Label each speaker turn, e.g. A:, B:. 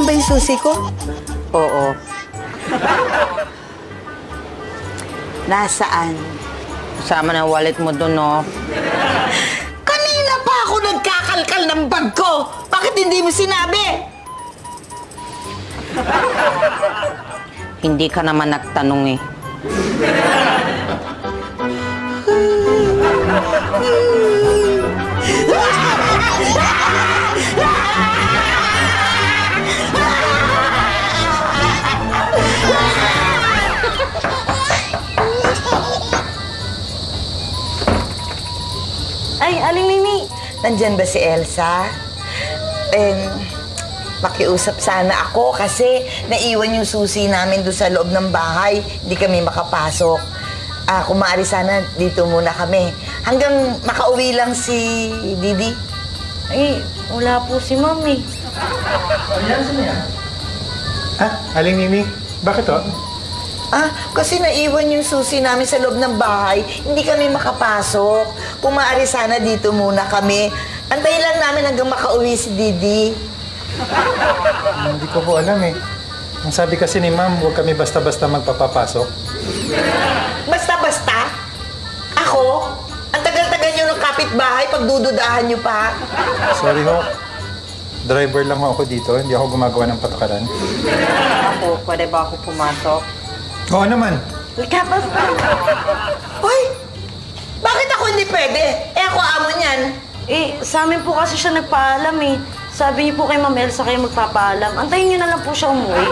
A: ba yung susi ko?
B: Oo.
A: Nasaan?
B: Kasama na wallet mo doon, no?
A: Kanina pa ako nagkakalkal ng bag ko. Bakit hindi mo sinabi?
B: Hindi ka naman nagtanong eh.
C: Ay, Aling Mimi.
A: Nandyan ba si Elsa? Makiusap sana ako kasi naiwan yung susi namin doon sa loob ng bahay. Hindi kami makapasok. Kung maaari sana, dito muna kami. Hanggang makauwi lang si Didi.
C: Ay, wala po si Mami.
D: Aling Mimi, bakit to?
A: Kasi naiwan yung susi namin sa loob ng bahay. Hindi kami makapasok. Kung maaari sana, dito muna kami. Antayin lang namin hanggang makauwi si Didi.
D: Hindi ko po alam eh. Ang sabi kasi ni Ma'am, huwag kami basta-basta magpapapasok.
A: Basta-basta? Ako? Ang tagal-tagal nyo ng kapitbahay, pagdududahan nyo pa.
D: Sorry ho. Driver lang ako dito. Hindi ako gumagawa ng patakaran.
B: Ako, pwede ba ako pumasok?
D: Oo naman.
C: Likabas pa.
A: Hoy! Bakit ako hindi pwede? Ako amo niyan.
C: Sa amin po kasi siya nagpaalam eh. Sabi niyo po kay Ma'am Elsa kayo magpapaalam. Antayin niyo na lang po siya umuwi.